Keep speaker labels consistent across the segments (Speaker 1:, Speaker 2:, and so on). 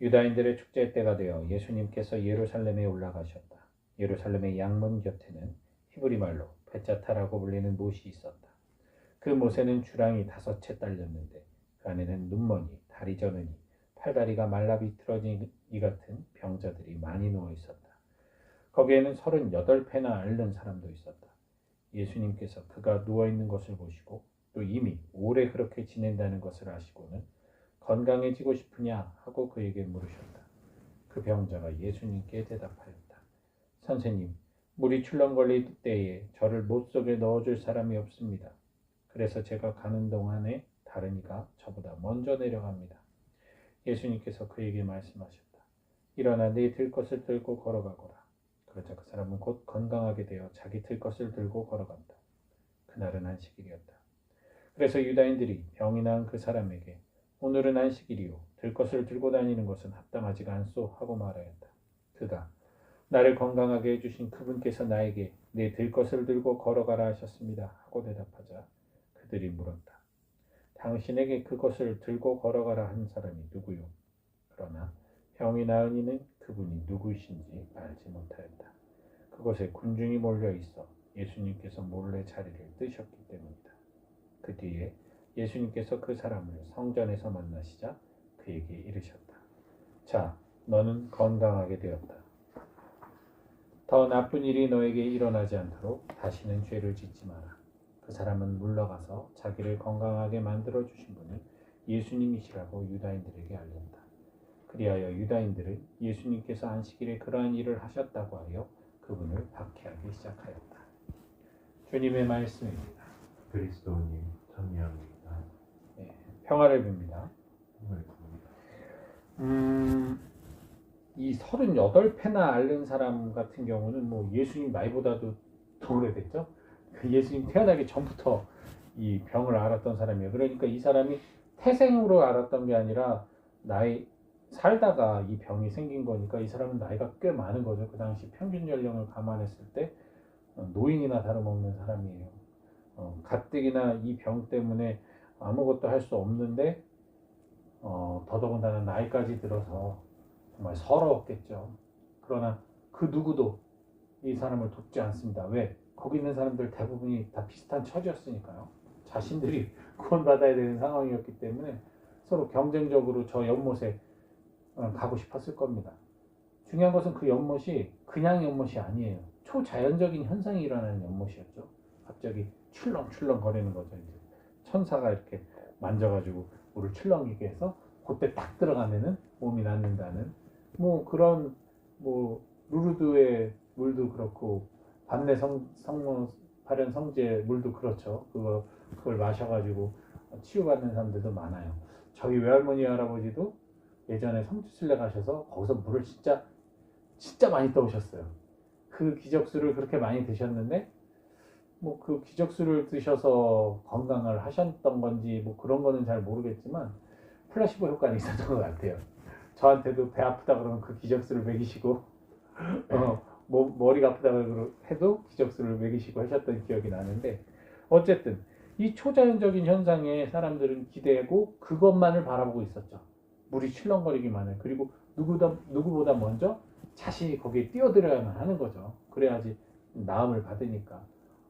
Speaker 1: 유다인들의 축제 때가 되어 예수님께서 예루살렘에 올라가셨다. 예루살렘의 양문 곁에는 히브리 말로 베자타라고 불리는 못이 있었다. 그 못에는 주랑이 5채 딸렸는데 그 안에는 눈머니, 다리 저느니, 팔다리가 말라 비틀어진 이 같은 병자들이 많이 누워 있었다. 거기에는 38패나 앓는 사람도 있었다. 예수님께서 그가 누워있는 것을 보시고 또 이미 오래 그렇게 지낸다는 것을 아시고는 건강해지고 싶으냐 하고 그에게 물으셨다. 그 병자가 예수님께 대답하였다. 선생님, 물이 출렁거릴 때에 저를 못 속에 넣어줄 사람이 없습니다. 그래서 제가 가는 동안에 다른 이가 저보다 먼저 내려갑니다. 예수님께서 그에게 말씀하셨다. 일어나 네 들것을 들고 걸어가거라. 그러자 그 사람은 곧 건강하게 되어 자기 들것을 들고 걸어간다. 그날은 안식일이었다. 그래서 유다인들이 병이 나은 그 사람에게 오늘은 안식일이요 들것을 들고 다니는 것은 합당하지가 않소 하고 말하였다. 그가 나를 건강하게 해주신 그분께서 나에게 내 들것을 들고 걸어가라 하셨습니다 하고 대답하자 그들이 물었다. 당신에게 그것을 들고 걸어가라 한 사람이 누구요? 그러나 병이 나은 이는 그분이 누구이신지 알지 못하였다. 그곳에 군중이 몰려 있어 예수님께서 몰래 자리를 뜨셨기 때문이다. 그 뒤에 예수님께서 그 사람을 성전에서 만나시자 그에게 이르셨다. 자, 너는 건강하게 되었다. 더 나쁜 일이 너에게 일어나지 않도록 다시는 죄를 짓지 마라. 그 사람은 물러가서 자기를 건강하게 만들어 주신 분은 예수님이시라고 유다인들에게 알렸다. 그리하여 유다인들은 예수님께서 안식일에 그러한 일을 하셨다고 하여 그분을 박해하기 시작하였다. 주님의 말씀입니다.
Speaker 2: 그리스도님 전미합니다.
Speaker 1: 네, 평화를 빕니다. 이 38패나 앓는 사람 같은 경우는 뭐 예수님 나이보다도 더 오래됐죠. 예수님 태어나기 전부터 이 병을 앓았던 사람이에요. 그러니까 이 사람이 태생으로 앓았던 게 아니라 나이 살다가 이 병이 생긴 거니까 이 사람은 나이가 꽤 많은 거죠. 그 당시 평균 연령을 감안했을 때 노인이나 다름없는 사람이에요. 가뜩이나 이 병 때문에 아무것도 할 수 없는데 더더군다나 나이까지 들어서 정말 서러웠겠죠. 그러나 그 누구도 이 사람을 돕지 않습니다. 왜? 거기 있는 사람들 대부분이 다 비슷한 처지였으니까요. 자신들이 구원받아야 되는 상황이었기 때문에 서로 경쟁적으로 저 연못에 가고 싶었을 겁니다. 중요한 것은 그 연못이 그냥 연못이 아니에요. 초자연적인 현상이 일어나는 연못이었죠. 갑자기 출렁출렁 거리는 거죠. 이제 천사가 이렇게 만져가지고 물을 출렁이게 해서 그때 딱 들어가면은 몸이 낫는다는 뭐 그런 뭐 루르드의 물도 그렇고 반내 성모 발현 성지의 물도 그렇죠. 그걸 마셔가지고 치유받는 사람들도 많아요. 저희 외할머니 할아버지도 예전에 성지순례 가셔서 거기서 물을 진짜 많이 떠오셨어요. 그 기적수를 그렇게 많이 드셨는데 뭐 그 기적수를 드셔서 건강을 하셨던 건지 뭐 그런 거는 잘 모르겠지만 플라시보 효과는 있었던 것 같아요. 저한테도 배 아프다 그러면 그 기적수를 먹이시고 머리가 아프다 해도 기적수를 먹이시고 하셨던 기억이 나는데 어쨌든 이 초자연적인 현상에 사람들은 기대고 그것만을 바라보고 있었죠. 물이 출렁거리기만을. 그리고 누구보다 먼저 자신이 거기에 뛰어들어야만 하는 거죠. 그래야지 나음을 받으니까.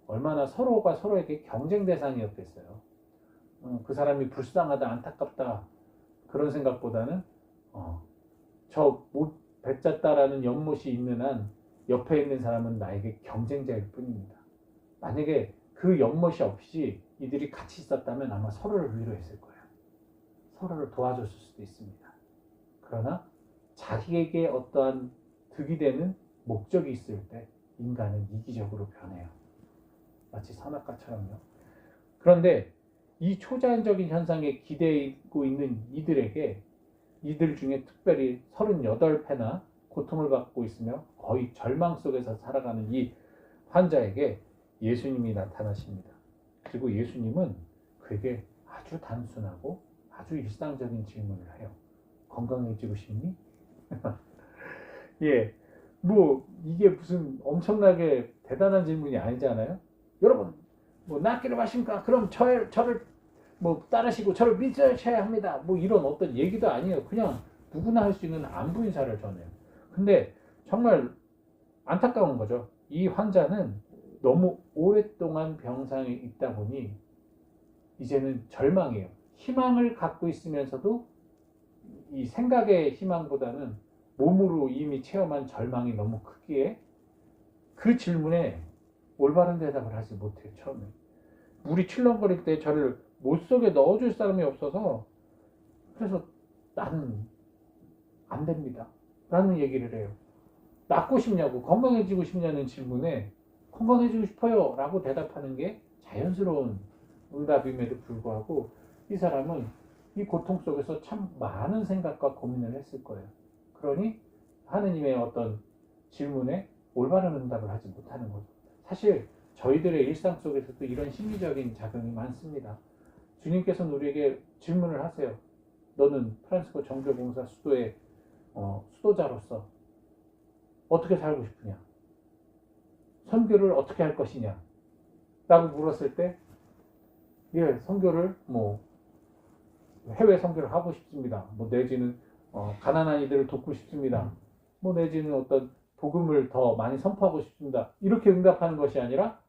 Speaker 1: 얼마나 서로가 서로에게 경쟁 대상이었겠어요. 그 사람이 불쌍하다, 안타깝다 그런 생각보다는 저 뱉었다라는 연못이 있는 한 옆에 있는 사람은 나에게 경쟁자일 뿐입니다. 만약에 그 연못이 없이 이들이 같이 있었다면 아마 서로를 위로했을 거예요. 서로를 도와줬을 수도 있습니다. 그러나 자기에게 어떠한 득이 되는 목적이 있을 때 인간은 이기적으로 변해요. 마치 선악과처럼요. 그런데 이 초자연적인 현상에 기대고 있는 이들 중에 특별히 38패나 고통을 받고 있으며 거의 절망 속에서 살아가는 이 환자에게 예수님이 나타나십니다. 그리고 예수님은 그에게 아주 단순하고 아주 일상적인 질문을 해요. 건강해지고 싶니? 예, 뭐 이게 무슨 엄청나게 대단한 질문이 아니잖아요. 여러분, 뭐 낫기를 하십니까? 그럼 저를 뭐 따르시고 저를 믿으셔야 합니다. 뭐 이런 어떤 얘기도 아니에요. 그냥 누구나 할 수 있는 안부 인사를 전해요. 근데 정말 안타까운 거죠. 이 환자는 너무 오랫동안 병상에 있다 보니 이제는 절망이에요. 희망을 갖고 있으면서도 이 생각의 희망보다는 몸으로 이미 체험한 절망이 너무 크기에 그 질문에 올바른 대답을 하지 못해요. 처음에 물이 출렁거릴 때 저를 못 속에 넣어줄 사람이 없어서 그래서 나는 안 됩니다 라는 얘기를 해요. 낫고 싶냐고, 건강해지고 싶냐는 질문에 건강해지고 싶어요 라고 대답하는 게 자연스러운 응답임에도 불구하고 이 사람은 이 고통 속에서 참 많은 생각과 고민을 했을 거예요. 그러니 하느님의 어떤 질문에 올바른 응답을 하지 못하는 거죠. 사실 저희들의 일상 속에서도 이런 심리적인 작용이 많습니다. 주님께서는 우리에게 질문을 하세요. 너는 프란시스코 정교봉사 수도의 수도자로서 어떻게 살고 싶으냐? 선교를 어떻게 할 것이냐? 라고 물었을 때 예, 선교를 해외 선교를 하고 싶습니다. 내지는 가난한 이들을 돕고 싶습니다. 내지는 어떤 복음을 더 많이 선포하고 싶습니다. 이렇게 응답하는 것이 아니라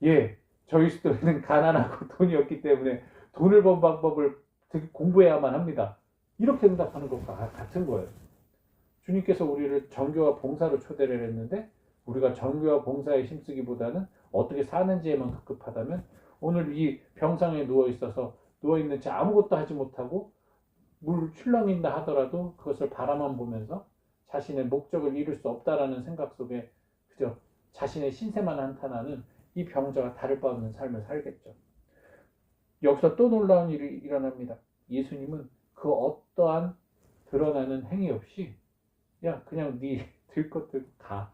Speaker 1: 예, 저희 수도에는 가난하고 돈이 없기 때문에 돈을 번 방법을 공부해야만 합니다. 이렇게 응답하는 것과 같은 거예요. 주님께서 우리를 정교와 봉사로 초대를 했는데 우리가 정교와 봉사에 힘쓰기보다는 어떻게 사는지에만 급급하다면 오늘 이 병상에 누워있는 채 아무것도 하지 못하고 물 출렁인다 하더라도 그것을 바라만 보면서 자신의 목적을 이룰 수 없다라는 생각 속에 그저 자신의 신세만 한탄하는 이 병자가 다를 바 없는 삶을 살겠죠. 여기서 또 놀라운 일이 일어납니다. 예수님은 그 어떠한 드러나는 행위 없이 야 그냥 네 들 것 들고 가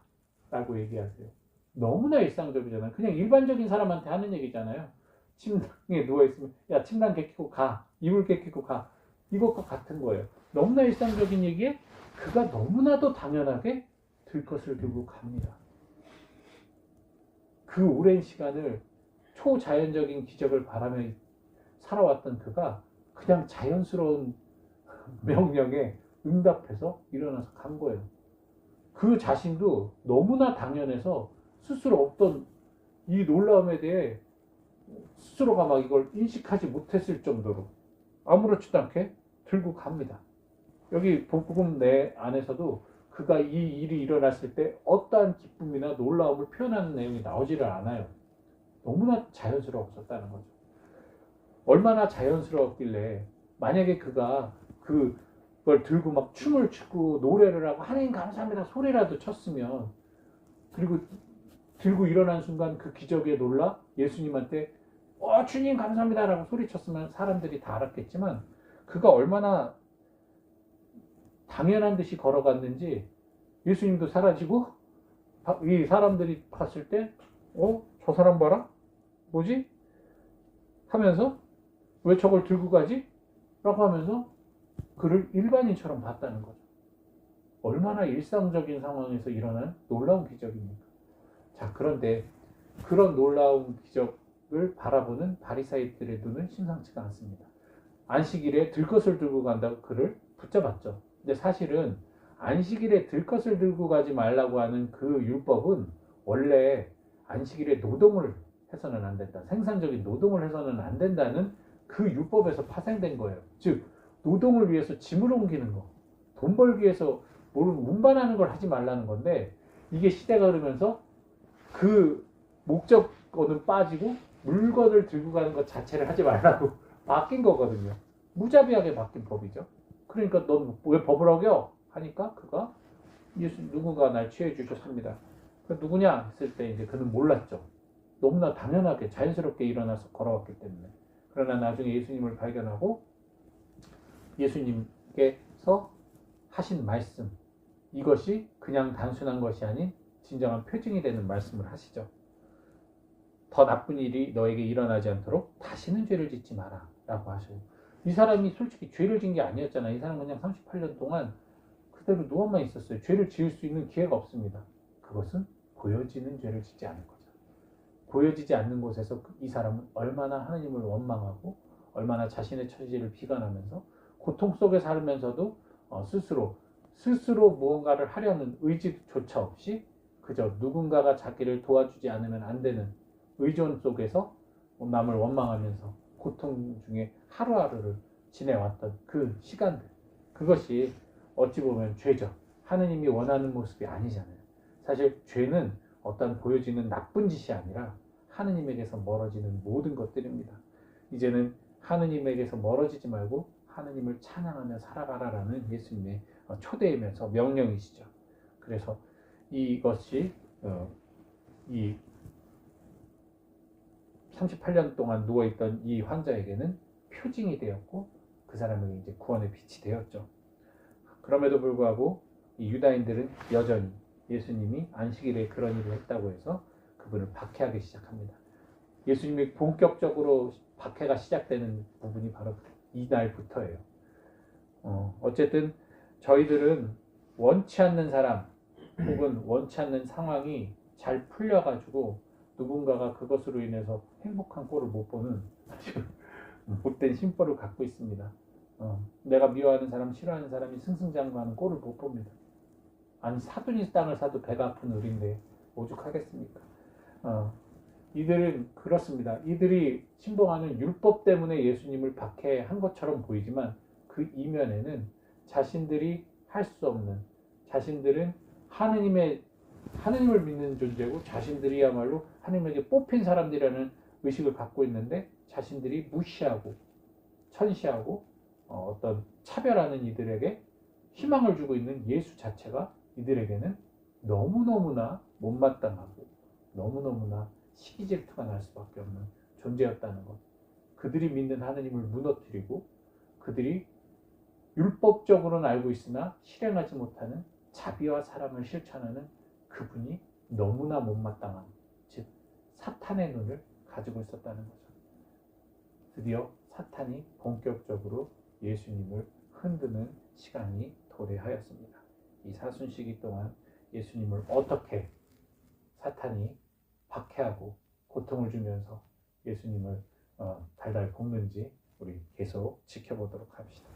Speaker 1: 라고 얘기하세요. 너무나 일상적이잖아요. 그냥 일반적인 사람한테 하는 얘기잖아요. 침낭에 누워있으면 야 침낭 개키고 가, 이불 개키고 가, 이것과 같은 거예요. 너무나 일상적인 얘기에 그가 너무나도 당연하게 들 것을 들고 갑니다. 그 오랜 시간을 초자연적인 기적을 바라며 살아왔던 그가 그냥 자연스러운 명령에 응답해서 일어나서 간 거예요. 그 자신도 너무나 당연해서 스스로 없던 이 놀라움에 대해 스스로가 막 이걸 인식하지 못했을 정도로 아무렇지도 않게 들고 갑니다. 여기 복음 내 안에서도 그가 이 일이 일어났을 때 어떠한 기쁨이나 놀라움을 표현하는 내용이 나오지를 않아요. 너무나 자연스러웠었다는 거죠. 얼마나 자연스러웠길래 만약에 그가 그걸 들고 막 춤을 추고 노래를 하고 하나님 감사합니다 소리라도 쳤으면 그리고 들고 일어난 순간 그 기적에 놀라 예수님한테 주님 감사합니다 라고 소리쳤으면 사람들이 다 알았겠지만 그가 얼마나 당연한 듯이 걸어갔는지 예수님도 사라지고 이 사람들이 봤을 때 저 사람 봐라 뭐지? 하면서 왜 저걸 들고 가지? 라고 하면서 그를 일반인처럼 봤다는 거죠. 얼마나 일상적인 상황에서 일어난 놀라운 기적입니까? 자, 그런데 그런 놀라운 기적을 바라보는 바리사이들의 눈은 심상치가 않습니다. 안식일에 들것을 들고 간다고 그를 붙잡았죠. 근데 사실은 안식일에 들것을 들고 가지 말라고 하는 그 율법은 원래 안식일에 노동을 해서는 안 된다. 생산적인 노동을 해서는 안 된다는 그 율법에서 파생된 거예요. 즉 노동을 위해서 짐을 옮기는 거, 돈 벌기 위해서 운반하는 걸 하지 말라는 건데 이게 시대가 흐르면서 그 목적어는 빠지고 물건을 들고 가는 것 자체를 하지 말라고 바뀐 거거든요. 무자비하게 바뀐 법이죠. 그러니까 넌 왜 법을 어겨? 하니까 그가 누군가 날 취해 주셨습니다. 누구냐 했을 때 이제 그는 몰랐죠. 너무나 당연하게 자연스럽게 일어나서 걸어왔기 때문에. 그러나 나중에 예수님을 발견하고 예수님께서 하신 말씀, 이것이 그냥 단순한 것이 아닌 진정한 표징이 되는 말씀을 하시죠. 더 나쁜 일이 너에게 일어나지 않도록 다시는 죄를 짓지 마라 라고 하셔요. 이 사람이 솔직히 죄를 진 게 아니었잖아요. 이 사람은 그냥 38년 동안 그대로 누워만 있었어요. 죄를 지을 수 있는 기회가 없습니다. 그것은 보여지는 죄를 짓지 않은 거죠. 보여지지 않는 곳에서 이 사람은 얼마나 하나님을 원망하고 얼마나 자신의 처지를 비관하면서 고통 속에 살면서도 스스로 무언가를 하려는 의지조차 없이 그저 누군가가 자기를 도와주지 않으면 안 되는 의존 속에서 남을 원망하면서 고통 중에 하루하루를 지내왔던 그 시간들, 그것이 어찌 보면 죄죠. 하느님이 원하는 모습이 아니잖아요. 사실 죄는 어떤 보여지는 나쁜 짓이 아니라 하느님에게서 멀어지는 모든 것들입니다. 이제는 하느님에게서 멀어지지 말고 하느님을 찬양하며 살아가라라는 예수님의 초대이면서 명령이시죠. 그래서 이것이 이 38년 동안 누워있던 이 환자에게는 표징이 되었고 그 사람에게 이제 구원의 빛이 되었죠. 그럼에도 불구하고 이 유다인들은 여전히 예수님이 안식일에 그런 일을 했다고 해서 그분을 박해하기 시작합니다. 예수님이 본격적으로 박해가 시작되는 부분이 바로 이날부터예요. 어쨌든 저희들은 원치 않는 사람 혹은 원치 않는 상황이 잘 풀려가지고 누군가가 그것으로 인해서 행복한 꼴을 못 보는 아주 못된 심보를 갖고 있습니다. 내가 미워하는 사람, 싫어하는 사람이 승승장구하는 꼴을 못 봅니다. 아니 사돈이 땅을 사도 배가 아픈 우리인데 오죽하겠습니까? 이들은 그렇습니다. 이들이 신봉하는 율법 때문에 예수님을 박해한 것처럼 보이지만 그 이면에는 자신들이 할 수 없는, 자신들은 하느님을 믿는 존재고 자신들이야말로 하느님에게 뽑힌 사람들이라는 의식을 갖고 있는데 자신들이 무시하고 천시하고 어떤 차별하는 이들에게 희망을 주고 있는 예수 자체가 이들에게는 너무너무나 못마땅하고 너무너무나 시기 질투가 날 수밖에 없는 존재였다는 것. 그들이 믿는 하느님을 무너뜨리고 그들이 율법적으로는 알고 있으나 실행하지 못하는 자비와 사랑을 실천하는 그분이 너무나 못마땅한, 즉 사탄의 눈을 가지고 있었다는 거죠. 드디어 사탄이 본격적으로 예수님을 흔드는 시간이 도래하였습니다. 이 사순시기 동안 예수님을 어떻게 사탄이 박해하고 고통을 주면서 예수님을 달달 볶는지 우리 계속 지켜보도록 합시다.